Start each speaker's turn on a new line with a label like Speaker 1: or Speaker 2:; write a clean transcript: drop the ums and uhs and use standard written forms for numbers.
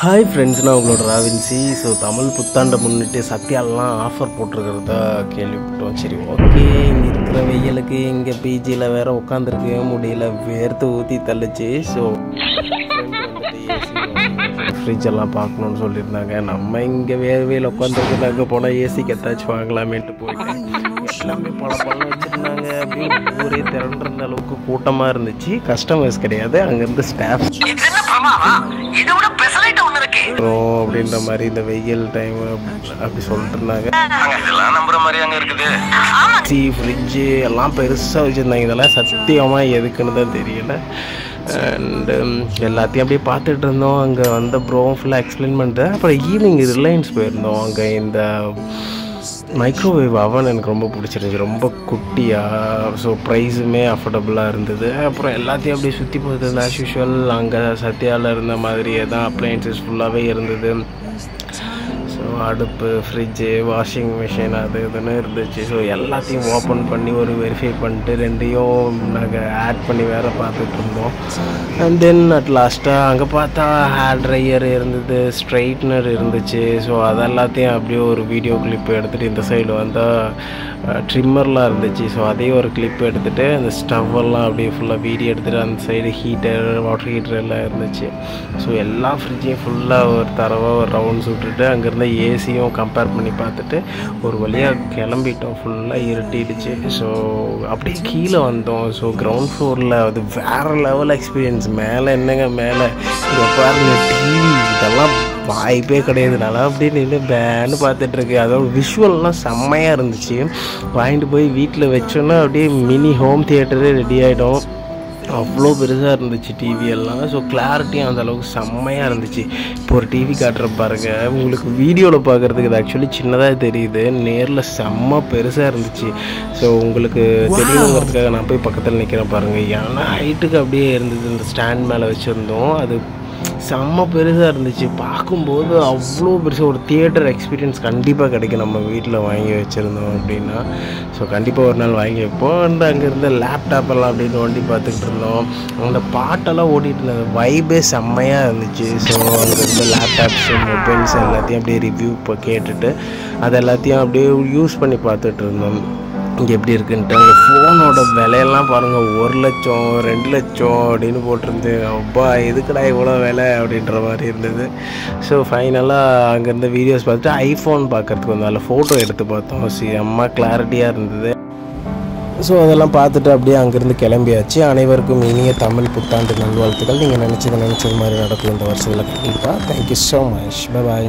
Speaker 1: Hi friends, நான் உங்களோட ராவின்சி. So Tamil புத்தாண்டை முன்னிட்டு சத்யாலெலாம் ஆஃபர் போட்டிருக்கிறதா கேள்விப்பட்டோம். சரி, ஓகே. இங்கே இருக்கிற வெயிலுக்கு இங்கே பிஜியில் வேறு உட்காந்துருக்கவே முடியல, வேர்த்து ஊற்றி தள்ளுச்சு. ஸோ ஃப்ரிட்ஜ் எல்லாம் பார்க்கணுன்னு சொல்லியிருந்தாங்க. நம்ம இங்கே வேர்வையில் உட்காந்துருக்கு, அங்கே போனால் ஏசிக்கு எத்தாச்சும் வாங்கலாமேன்ட்டு போயிட்டேன். எல்லாமே பல வச்சுருந்தாங்க. அப்படியே ஊரே திரண்டிருந்த அளவுக்கு கூட்டமாக இருந்துச்சு. கஸ்டமர்ஸ் கிடையாது, அங்கேருந்து ஸ்டாஃப் அப்படின்ற மாதிரி இந்த வெயில் டைம் அப்படி சொல்லிட்டு இருந்தாங்க. ஃப்ரிட்ஜு எல்லாம் பெருசாக வச்சுருந்தாங்க. இதெல்லாம் சத்தியமாக எதுக்குன்னு தான் தெரியல. அண்டு எல்லாத்தையும் அப்படியே பார்த்துட்டு இருந்தோம். அங்கே வந்த ப்ரோவும் ஃபுல்லாக எக்ஸ்பிளைன் பண்ணிட்டு அப்புறம் ஈவினிங் ரிலையன்ஸ் போயிருந்தோம். அங்கே இந்த மைக்ரோவேவ் அவன் எனக்கு ரொம்ப பிடிச்சிருந்துச்சு, ரொம்ப குட்டியாக. ஸோ ப்ரைஸுமே அஃபோர்டபுளாக இருந்தது. அப்புறம் எல்லாத்தையும் அப்படியே சுற்றி போகிறது ஆஸ் யூஷுவல். அங்கே சத்யாவில் இருந்த மாதிரியே தான் அப்ளையன்சஸ் ஃபுல்லாகவே இருந்தது. ஸோ அடுப்பு, ஃப்ரிட்ஜு, வாஷிங் மிஷின் அது இதுன்னு இருந்துச்சு. ஸோ எல்லாத்தையும் ஓப்பன் பண்ணி ஒரு வெரிஃபை பண்ணிட்டு ரெண்டையும் நாங்கள் ஆட் பண்ணி வேறு பார்த்துட்டு இருந்தோம். அண்ட் தென் அட் லாஸ்ட்டாக அங்கே பார்த்தா ஹேர் ட்ரையர் இருந்தது, ஸ்ட்ரைட்னர் இருந்துச்சு. ஸோ அதெல்லாத்தையும் அப்படியே ஒரு வீடியோ கிளிப் எடுத்துகிட்டு இந்த சைடு வந்தால் ட்ரிம்மர்லாம் இருந்துச்சு. ஸோ அதையும் ஒரு கிளிப் எடுத்துகிட்டு அந்த ஸ்டவ்வெல்லாம் அப்படியே ஃபுல்லாக வீடியோ எடுத்துகிட்டு அந்த சைடு ஹீட்டர், வாட்டர் ஹீட்டர் எல்லாம் இருந்துச்சு. ஸோ எல்லா ஃப்ரிட்ஜையும் ஃபுல்லாக ஒரு தரவாக ஒரு ரவுண்ட்ஸ் விட்டுட்டு அங்கேருந்து ஏசியும் கம்பேர் பண்ணி பார்த்துட்டு ஒரு வழியாக கிளம்பிட்டோம். ஃபுல்லாக இருட்டிடுச்சு. ஸோ அப்படியே கீழே வந்தோம். ஸோ கிரவுண்ட் ஃப்ளோரில் அது வேறு லெவல் எக்ஸ்பீரியன்ஸ். மேலே என்னங்க, மேலே இங்கே பாருங்க, டிவி இதெல்லாம் வாய்ப்பே கிடையாது. நல்லா அப்படியே நின்று பேன்னு பார்த்துட்ருக்கு. அதோட விஷுவல்லாம் செம்மையாக இருந்துச்சு. வாங்கிட்டு போய் வீட்டில் வச்சோன்னா அப்படியே மினி ஹோம் தியேட்டரே ரெடி ஆகிடும். அவ்வளோ பெருசாக இருந்துச்சு டிவி எல்லாம். ஸோ கிளாரிட்டியும் அந்த அளவுக்கு செம்மையாக இருந்துச்சு. இப்போ ஒரு டிவி காட்டுற பாருங்க, உங்களுக்கு வீடியோவில் பார்க்குறதுக்கு இது ஆக்சுவலி சின்னதாக தெரியுது, நேரில் செம்ம பெருசாக இருந்துச்சு. ஸோ உங்களுக்கு தெரியணுங்கிறதுக்காக நான் போய் பக்கத்தில் நிற்கிறேன் பாருங்கள். ஏன்னா ஹைட்டுக்கு அப்படியே இருந்தது. இந்த ஸ்டாண்ட் மேலே வச்சுருந்தோம், அது செம்ம பெருசாக இருந்துச்சு. பார்க்கும்போது அவ்வளோ பெருசாக ஒரு தியேட்டர் எக்ஸ்பீரியன்ஸ் கண்டிப்பாக கிடைக்கும் நம்ம வீட்டில் வாங்கி வச்சுருந்தோம் அப்படின்னா. ஸோ கண்டிப்பாக ஒரு நாள் வாங்கி வைப்போம். அண்ட் அங்கேருந்து லேப்டாப் எல்லாம் அப்படின்னு வண்டி பார்த்துக்கிட்டு இருந்தோம். அந்த பாட்டெல்லாம் ஓடிட்டு இருந்தது, வைபே செம்மையாக இருந்துச்சு. ஸோ அங்கேருந்து லேப்டாப்ஸு, மொபைல்ஸ் எல்லாத்தையும் அப்படியே ரிவ்யூ இப்போ கேட்டுட்டு அது எல்லாத்தையும் அப்படியே யூஸ் பண்ணி பார்த்துட்டு இருந்தோம். இங்கே எப்படி இருக்குன்ட்டு அங்கே ஃபோனோட விலையெல்லாம் பாருங்கள், 1 லட்சம் 2 லட்சம் அப்படின்னு போட்டிருந்து. அப்பா எதுக்குடா இவ்வளோ விலை அப்படின்ற மாதிரி இருந்தது. ஸோ ஃபைனலாக அங்கேருந்து வீடியோஸ் பார்த்துட்டு ஐஃபோன் பார்க்குறதுக்கு வந்து அதில் ஃபோட்டோ எடுத்து பார்த்தோம். செம்ம கிளாரிட்டியாக இருந்தது. ஸோ அதெல்லாம் பார்த்துட்டு அப்படியே அங்கேருந்து கிளம்பியாச்சு. அனைவருக்கும் இனிய தமிழ் புத்தாண்டு நல்வாழ்த்துக்கள். நீங்கள் நினச்சது மாதிரி நடக்கும் இந்த வருஷத்தில் கண்டிப்பாக. Thank you so much. Bye bye.